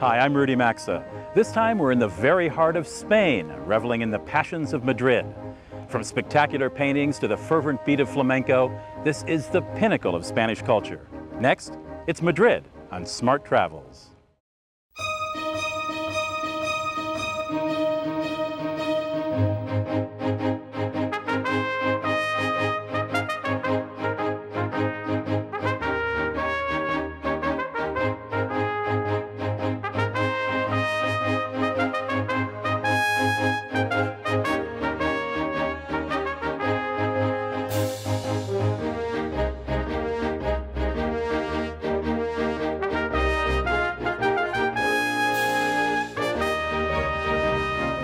Hi, I'm Rudy Maxa. This time we're in the very heart of Spain, reveling in the passions of Madrid. From spectacular paintings to the fervent beat of flamenco, this is the pinnacle of Spanish culture. Next, it's Madrid on Smart Travels.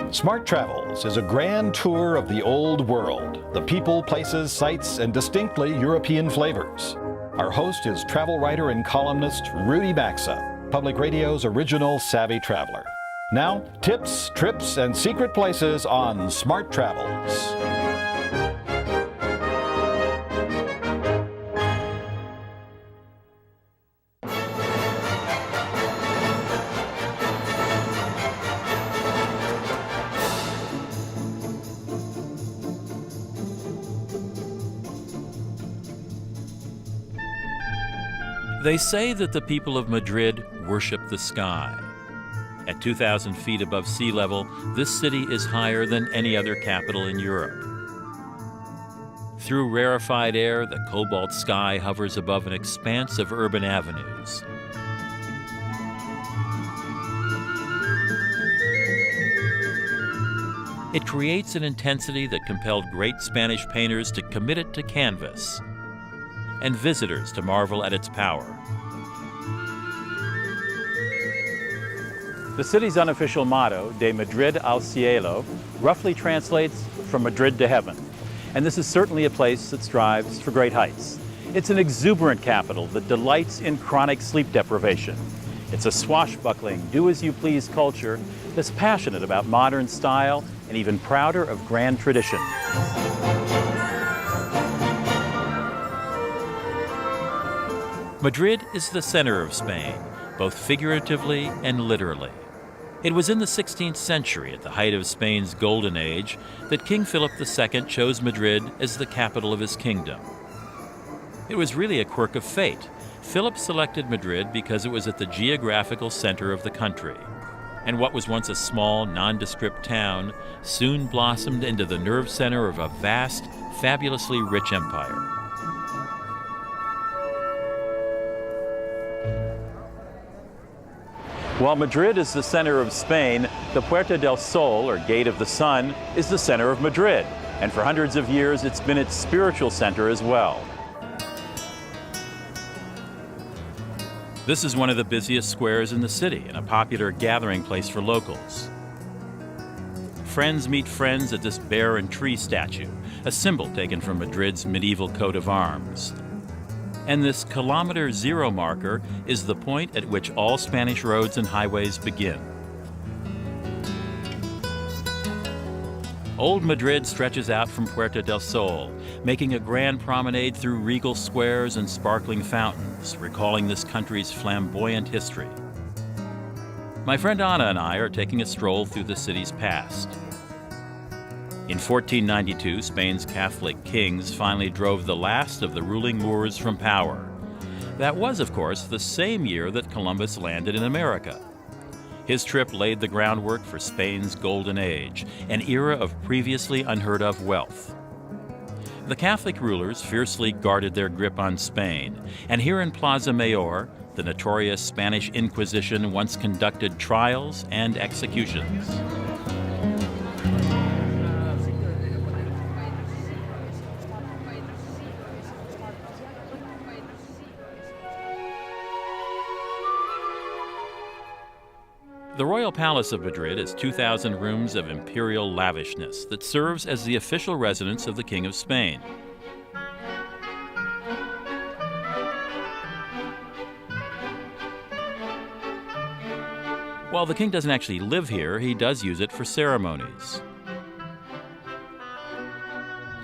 Smart Travels is a grand tour of the old world, the people, places, sights, and distinctly European flavors. Our host is travel writer and columnist Rudy Maxa, Public Radio's original savvy traveler. Now, tips, trips, and secret places on Smart Travels. They say that the people of Madrid worship the sky. At 2,000 feet above sea level, this city is higher than any other capital in Europe. Through rarefied air, the cobalt sky hovers above an expanse of urban avenues. It creates an intensity that compelled great Spanish painters to commit it to canvas, and visitors to marvel at its power. The city's unofficial motto, De Madrid al Cielo, roughly translates from Madrid to heaven. And this is certainly a place that strives for great heights. It's an exuberant capital that delights in chronic sleep deprivation. It's a swashbuckling, do-as-you-please culture that's passionate about modern style and even prouder of grand tradition. Madrid is the center of Spain, both figuratively and literally. It was in the 16th century, at the height of Spain's golden age, that King Philip II chose Madrid as the capital of his kingdom. It was really a quirk of fate. Philip selected Madrid because it was at the geographical center of the country, and what was once a small, nondescript town soon blossomed into the nerve center of a vast, fabulously rich empire. While Madrid is the center of Spain, the Puerta del Sol, or Gate of the Sun, is the center of Madrid. And for hundreds of years, it's been its spiritual center as well. This is one of the busiest squares in the city and a popular gathering place for locals. Friends meet friends at this bear and tree statue, a symbol taken from Madrid's medieval coat of arms. And this kilometer zero marker is the point at which all Spanish roads and highways begin. Old Madrid stretches out from Puerta del Sol, making a grand promenade through regal squares and sparkling fountains, recalling this country's flamboyant history. My friend Anna and I are taking a stroll through the city's past. In 1492, Spain's Catholic kings finally drove the last of the ruling Moors from power. That was, of course, the same year that Columbus landed in America. His trip laid the groundwork for Spain's Golden Age, an era of previously unheard-of wealth. The Catholic rulers fiercely guarded their grip on Spain, and here in Plaza Mayor, the notorious Spanish Inquisition once conducted trials and executions. The Royal Palace of Madrid is 2,000 rooms of imperial lavishness that serves as the official residence of the King of Spain. While the king doesn't actually live here, he does use it for ceremonies.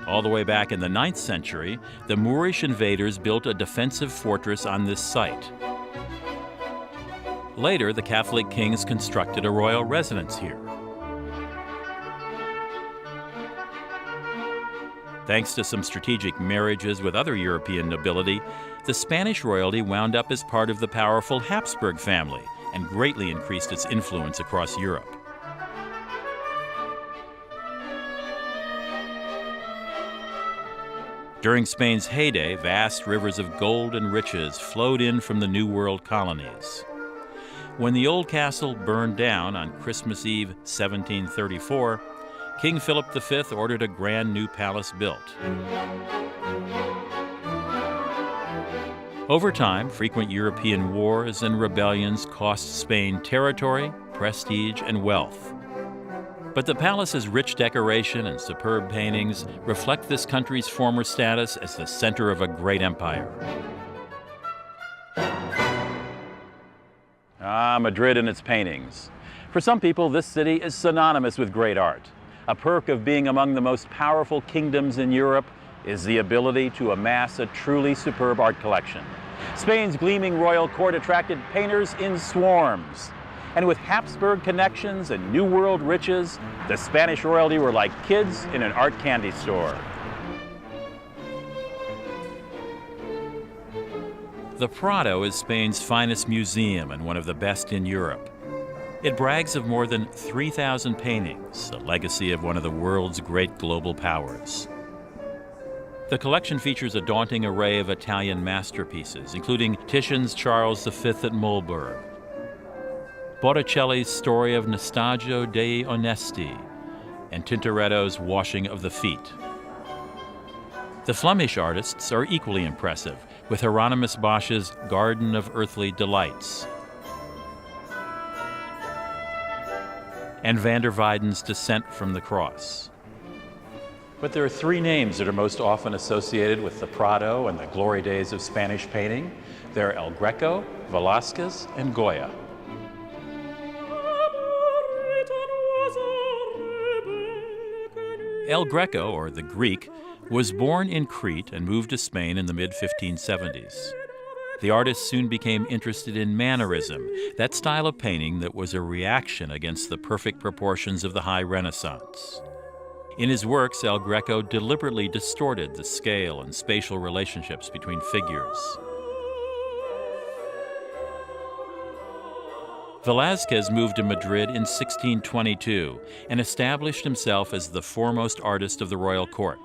All the way back in the 9th century, the Moorish invaders built a defensive fortress on this site. Later, the Catholic kings constructed a royal residence here. Thanks to some strategic marriages with other European nobility, the Spanish royalty wound up as part of the powerful Habsburg family and greatly increased its influence across Europe. During Spain's heyday, vast rivers of gold and riches flowed in from the New World colonies. When the old castle burned down on Christmas Eve 1734, King Philip V ordered a grand new palace built. Over time, frequent European wars and rebellions cost Spain territory, prestige, and wealth. But the palace's rich decoration and superb paintings reflect this country's former status as the center of a great empire. Madrid and its paintings. For some people, this city is synonymous with great art. A perk of being among the most powerful kingdoms in Europe is the ability to amass a truly superb art collection. Spain's gleaming royal court attracted painters in swarms. And with Habsburg connections and New World riches, the Spanish royalty were like kids in an art candy store. The Prado is Spain's finest museum and one of the best in Europe. It brags of more than 3,000 paintings, a legacy of one of the world's great global powers. The collection features a daunting array of Italian masterpieces, including Titian's Charles V at Mulberg, Botticelli's Story of Nastaggio dei Onesti, and Tintoretto's Washing of the Feet. The Flemish artists are equally impressive, with Hieronymus Bosch's Garden of Earthly Delights and van der Weyden's Descent from the Cross. But there are three names that are most often associated with the Prado and the glory days of Spanish painting. They're El Greco, Velázquez, and Goya. El Greco, or the Greek, was born in Crete and moved to Spain in the mid-1570s. The artist soon became interested in mannerism, that style of painting that was a reaction against the perfect proportions of the High Renaissance. In his works, El Greco deliberately distorted the scale and spatial relationships between figures. Velázquez moved to Madrid in 1622 and established himself as the foremost artist of the royal court.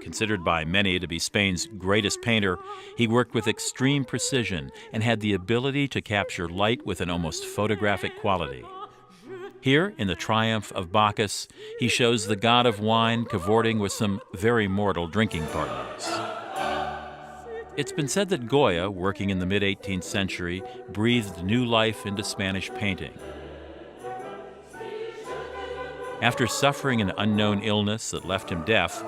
Considered by many to be Spain's greatest painter, he worked with extreme precision and had the ability to capture light with an almost photographic quality. Here, in the Triumph of Bacchus, he shows the god of wine cavorting with some very mortal drinking partners. It's been said that Goya, working in the mid-18th century, breathed new life into Spanish painting. After suffering an unknown illness that left him deaf,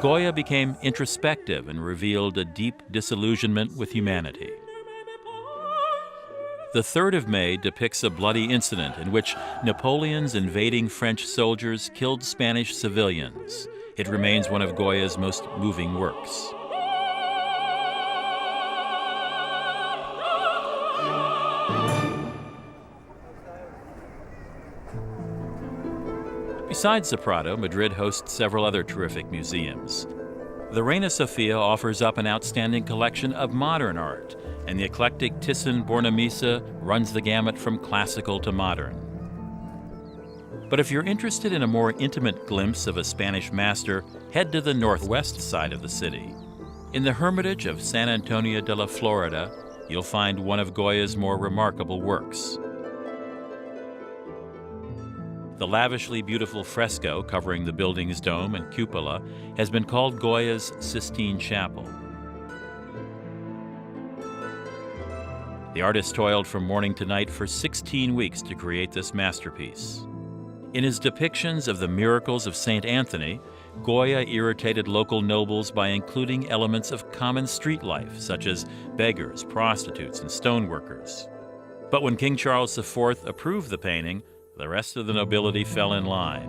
Goya became introspective and revealed a deep disillusionment with humanity. The 3rd of May depicts a bloody incident in which Napoleon's invading French soldiers killed Spanish civilians. It remains one of Goya's most moving works. Besides the Prado, Madrid hosts several other terrific museums. The Reina Sofia offers up an outstanding collection of modern art, and the eclectic Thyssen-Bornemisza runs the gamut from classical to modern. But if you're interested in a more intimate glimpse of a Spanish master, head to the northwest side of the city. In the Hermitage of San Antonio de la Florida, you'll find one of Goya's more remarkable works. The lavishly beautiful fresco covering the building's dome and cupola has been called Goya's Sistine Chapel. The artist toiled from morning to night for 16 weeks to create this masterpiece. In his depictions of the miracles of St. Anthony, Goya irritated local nobles by including elements of common street life, such as beggars, prostitutes, and stoneworkers. But when King Charles IV approved the painting, the rest of the nobility fell in line.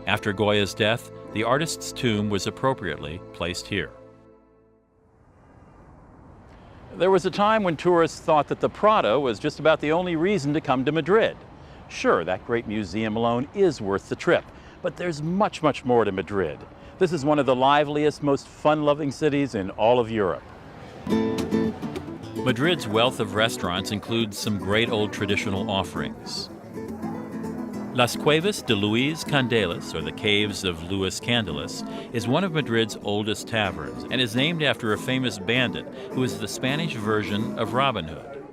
After Goya's death, the artist's tomb was appropriately placed here. There was a time when tourists thought that the Prado was just about the only reason to come to Madrid. Sure, that great museum alone is worth the trip, but there's much, much more to Madrid. This is one of the liveliest, most fun-loving cities in all of Europe. Madrid's wealth of restaurants includes some great old traditional offerings. Las Cuevas de Luis Candelas, or the Caves of Luis Candelas, is one of Madrid's oldest taverns and is named after a famous bandit who is the Spanish version of Robin Hood.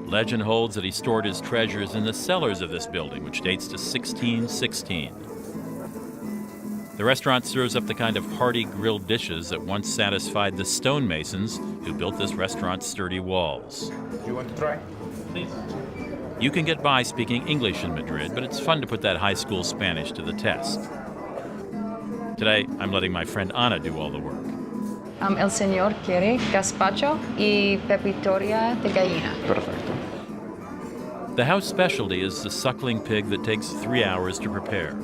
Legend holds that he stored his treasures in the cellars of this building, which dates to 1616. The restaurant serves up the kind of hearty grilled dishes that once satisfied the stonemasons who built this restaurant's sturdy walls. You want to try? Please. You can get by speaking English in Madrid, but it's fun to put that high school Spanish to the test. Today, I'm letting my friend Ana do all the work. El señor quiere gazpacho y pepitoria de gallina. Perfecto. The house specialty is the suckling pig that takes 3 hours to prepare.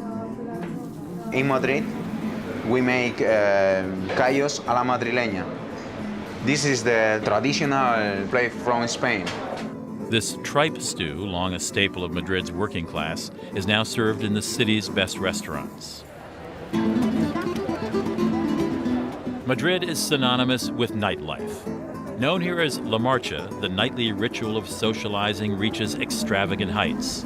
In Madrid, we make callos a la madrileña. This is the traditional plate from Spain. This tripe stew, long a staple of Madrid's working class, is now served in the city's best restaurants. Madrid is synonymous with nightlife. Known here as La Marcha, the nightly ritual of socializing reaches extravagant heights.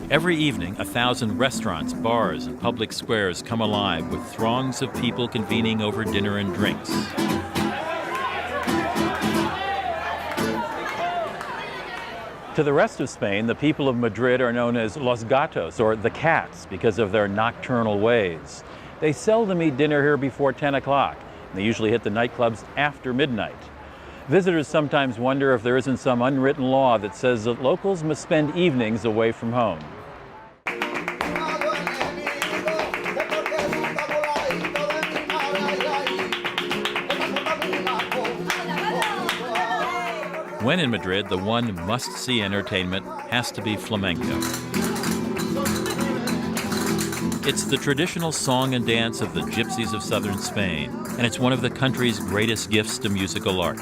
Every evening, 1,000 restaurants, bars, and public squares come alive with throngs of people convening over dinner and drinks. To the rest of Spain, the people of Madrid are known as Los Gatos, or the Cats, because of their nocturnal ways. They seldom eat dinner here before 10 o'clock. They usually hit the nightclubs after midnight. Visitors sometimes wonder if there isn't some unwritten law that says that locals must spend evenings away from home. When in Madrid, the one must-see entertainment has to be flamenco. It's the traditional song and dance of the gypsies of southern Spain, and it's one of the country's greatest gifts to musical art.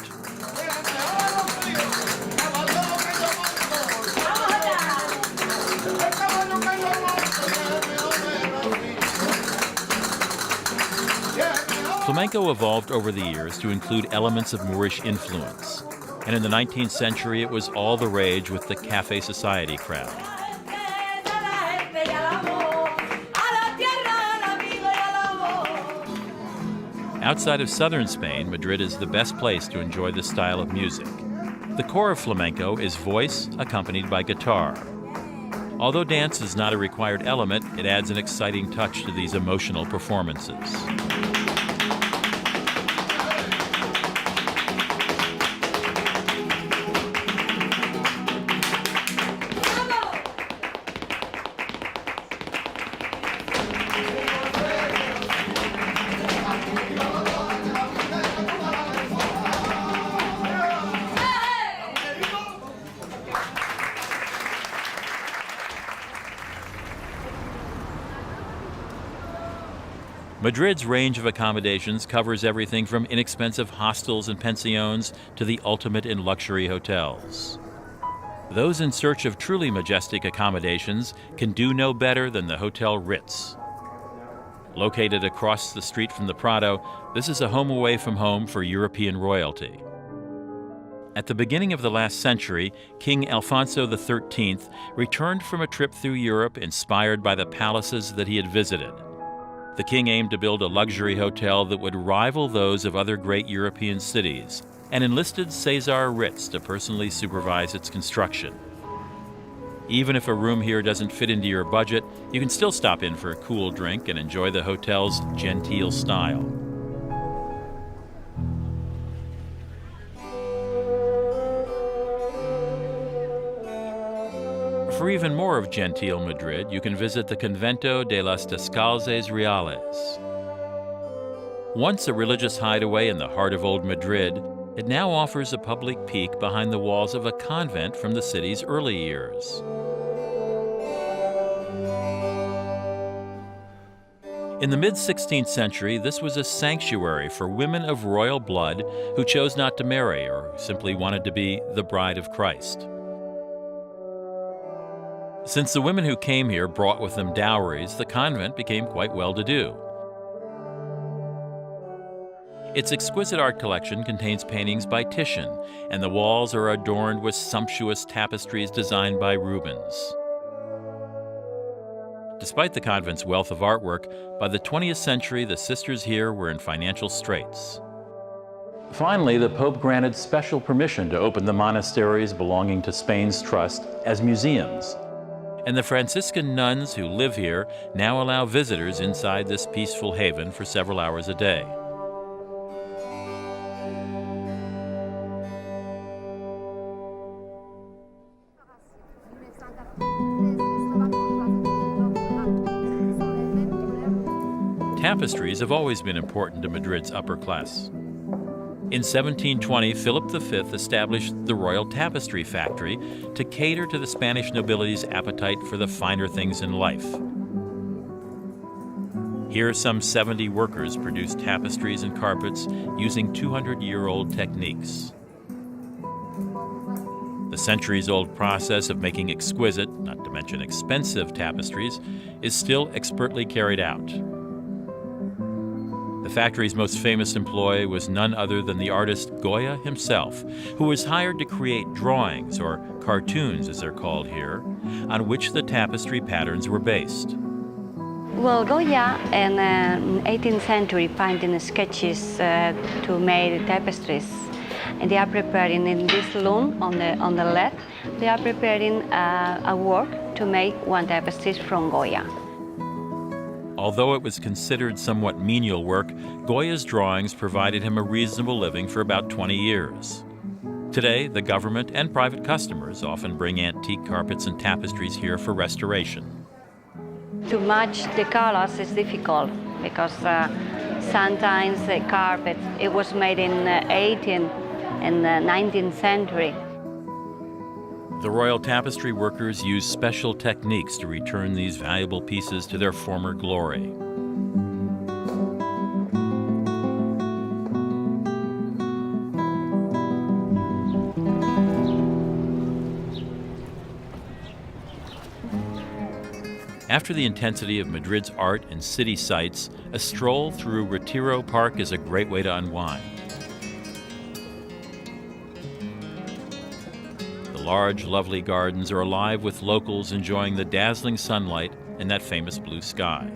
Flamenco evolved over the years to include elements of Moorish influence. And in the 19th century, it was all the rage with the Café Society crowd. Outside of southern Spain, Madrid is the best place to enjoy this style of music. The core of flamenco is voice accompanied by guitar. Although dance is not a required element, it adds an exciting touch to these emotional performances. Madrid's range of accommodations covers everything from inexpensive hostels and pensions to the ultimate in luxury hotels. Those in search of truly majestic accommodations can do no better than the Hotel Ritz. Located across the street from the Prado, this is a home away from home for European royalty. At the beginning of the last century, King Alfonso XIII returned from a trip through Europe inspired by the palaces that he had visited. The king aimed to build a luxury hotel that would rival those of other great European cities, and enlisted Cesar Ritz to personally supervise its construction. Even if a room here doesn't fit into your budget, you can still stop in for a cool drink and enjoy the hotel's genteel style. For even more of genteel Madrid, you can visit the Convento de las Descalzas Reales. Once a religious hideaway in the heart of old Madrid, it now offers a public peek behind the walls of a convent from the city's early years. In the mid-16th century, this was a sanctuary for women of royal blood who chose not to marry or simply wanted to be the bride of Christ. Since the women who came here brought with them dowries, the convent became quite well-to-do. Its exquisite art collection contains paintings by Titian, and the walls are adorned with sumptuous tapestries designed by Rubens. Despite the convent's wealth of artwork, by the 20th century, the sisters here were in financial straits. Finally, the Pope granted special permission to open the monasteries belonging to Spain's trust as museums. And the Franciscan nuns who live here now allow visitors inside this peaceful haven for several hours a day. Tapestries have always been important to Madrid's upper class. In 1720, Philip V established the Royal Tapestry Factory to cater to the Spanish nobility's appetite for the finer things in life. Here, some 70 workers produced tapestries and carpets using 200-year-old techniques. The centuries-old process of making exquisite, not to mention expensive tapestries, is still expertly carried out. The factory's most famous employee was none other than the artist Goya himself, who was hired to create drawings, or cartoons as they're called here, on which the tapestry patterns were based. Well, Goya in the 18th century painting sketches to make tapestries. And they are preparing in this loom on the left, they are preparing a work to make one tapestry from Goya. Although it was considered somewhat menial work, Goya's drawings provided him a reasonable living for about 20 years. Today, the government and private customers often bring antique carpets and tapestries here for restoration. To match the colors is difficult because sometimes the carpet, it was made in the 18th and the 19th century. The royal tapestry workers use special techniques to return these valuable pieces to their former glory. After the intensity of Madrid's art and city sights, a stroll through Retiro Park is a great way to unwind. Large, lovely gardens are alive with locals enjoying the dazzling sunlight and that famous blue sky.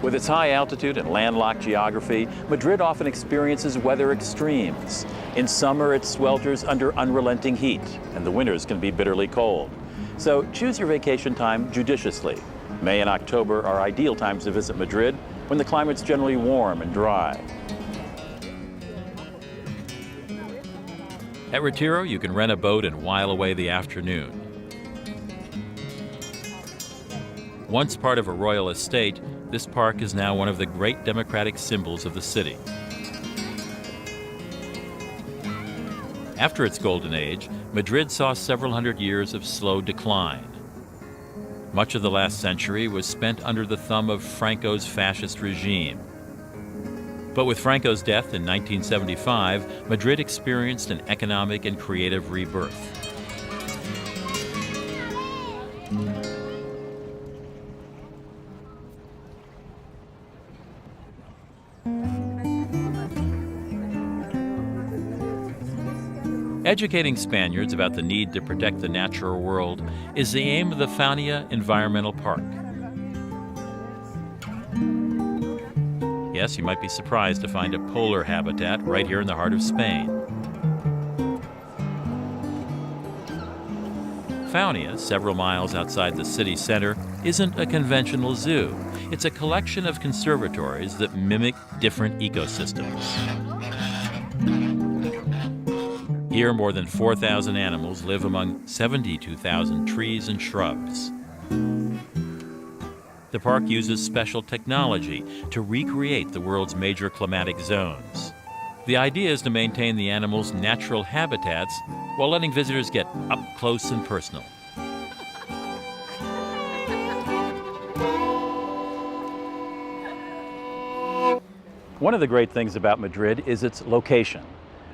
With its high altitude and landlocked geography, Madrid often experiences weather extremes. In summer, it swelters under unrelenting heat, and the winters can be bitterly cold. So choose your vacation time judiciously. May and October are ideal times to visit Madrid, when the climate's generally warm and dry. At Retiro, you can rent a boat and while away the afternoon. Once part of a royal estate, this park is now one of the great democratic symbols of the city. After its golden age, Madrid saw several hundred years of slow decline. Much of the last century was spent under the thumb of Franco's fascist regime. But with Franco's death in 1975, Madrid experienced an economic and creative rebirth. Educating Spaniards about the need to protect the natural world is the aim of the Faunia Environmental Park. Yes, you might be surprised to find a polar habitat right here in the heart of Spain. Faunia, several miles outside the city center, isn't a conventional zoo. It's a collection of conservatories that mimic different ecosystems. Here, more than 4,000 animals live among 72,000 trees and shrubs. The park uses special technology to recreate the world's major climatic zones. The idea is to maintain the animals' natural habitats while letting visitors get up close and personal. One of the great things about Madrid is its location.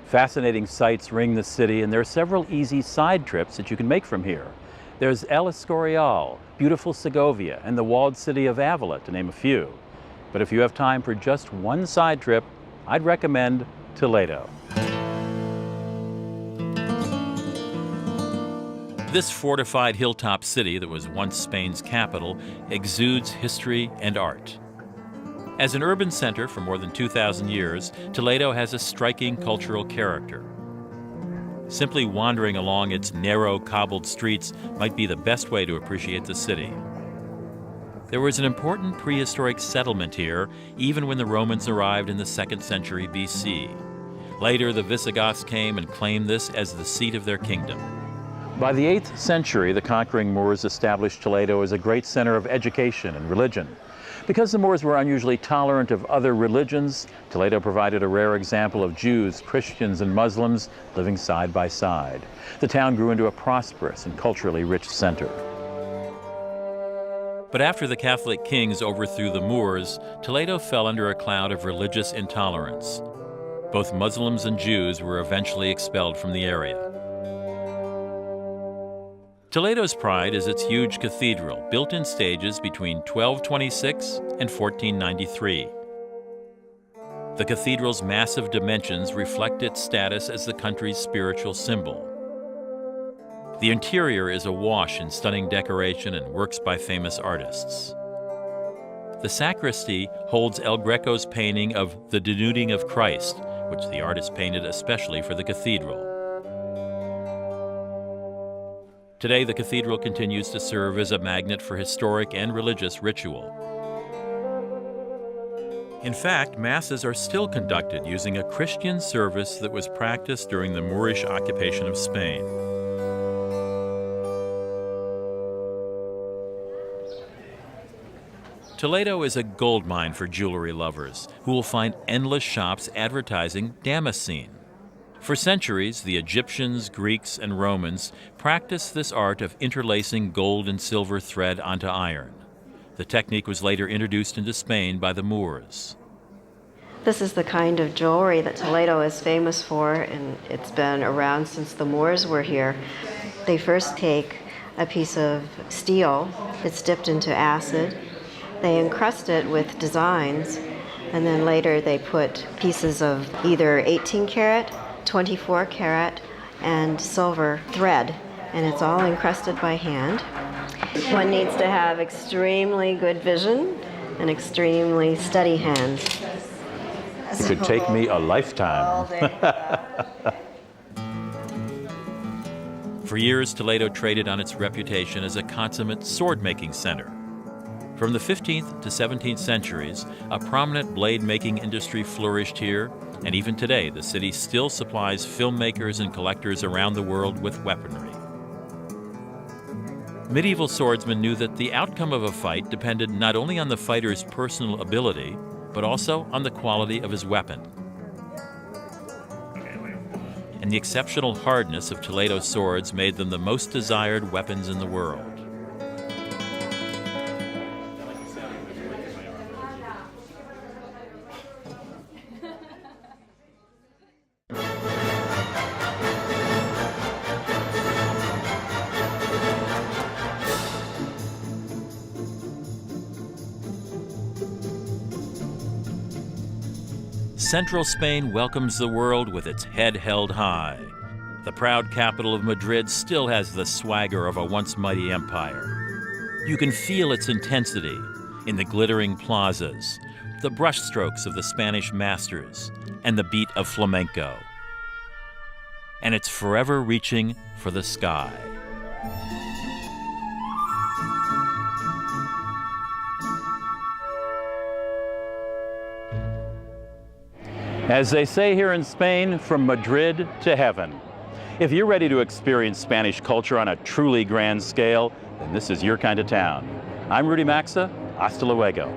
Fascinating sights ring the city, and there are several easy side trips that you can make from here. There's El Escorial, beautiful Segovia, and the walled city of Avila, to name a few. But if you have time for just one side trip, I'd recommend Toledo. This fortified hilltop city that was once Spain's capital exudes history and art. As an urban center for more than 2,000 years, Toledo has a striking cultural character. Simply wandering along its narrow, cobbled streets might be the best way to appreciate the city. There was an important prehistoric settlement here, even when the Romans arrived in the 2nd century BC. Later, the Visigoths came and claimed this as the seat of their kingdom. By the 8th century, the conquering Moors established Toledo as a great center of education and religion. Because the Moors were unusually tolerant of other religions, Toledo provided a rare example of Jews, Christians, and Muslims living side by side. The town grew into a prosperous and culturally rich center. But after the Catholic kings overthrew the Moors, Toledo fell under a cloud of religious intolerance. Both Muslims and Jews were eventually expelled from the area. Toledo's pride is its huge cathedral, built in stages between 1226 and 1493. The cathedral's massive dimensions reflect its status as the country's spiritual symbol. The interior is awash in stunning decoration and works by famous artists. The sacristy holds El Greco's painting of the Denuding of Christ, which the artist painted especially for the cathedral. Today, the cathedral continues to serve as a magnet for historic and religious ritual. In fact, masses are still conducted using a Christian service that was practiced during the Moorish occupation of Spain. Toledo is a goldmine for jewelry lovers who will find endless shops advertising Damascene. For centuries, the Egyptians, Greeks, and Romans practiced this art of interlacing gold and silver thread onto iron. The technique was later introduced into Spain by the Moors. This is the kind of jewelry that Toledo is famous for, and it's been around since the Moors were here. They first take a piece of steel that's dipped into acid. They encrust it with designs, and then later they put pieces of either 18 karat, 24 karat, and silver thread, and it's all encrusted by hand. One needs to have extremely good vision and extremely steady hands. It could take me a lifetime. For years, Toledo traded on its reputation as a consummate sword-making center. From the 15th to 17th centuries, a prominent blade-making industry flourished here, and even today, the city still supplies filmmakers and collectors around the world with weaponry. Medieval swordsmen knew that the outcome of a fight depended not only on the fighter's personal ability, but also on the quality of his weapon. And the exceptional hardness of Toledo swords made them the most desired weapons in the world. Central Spain welcomes the world with its head held high. The proud capital of Madrid still has the swagger of a once mighty empire. You can feel its intensity in the glittering plazas, the brushstrokes of the Spanish masters, and the beat of flamenco. And it's forever reaching for the sky. As they say here in Spain, from Madrid to heaven. If you're ready to experience Spanish culture on a truly grand scale, then this is your kind of town. I'm Rudy Maxa. Hasta luego.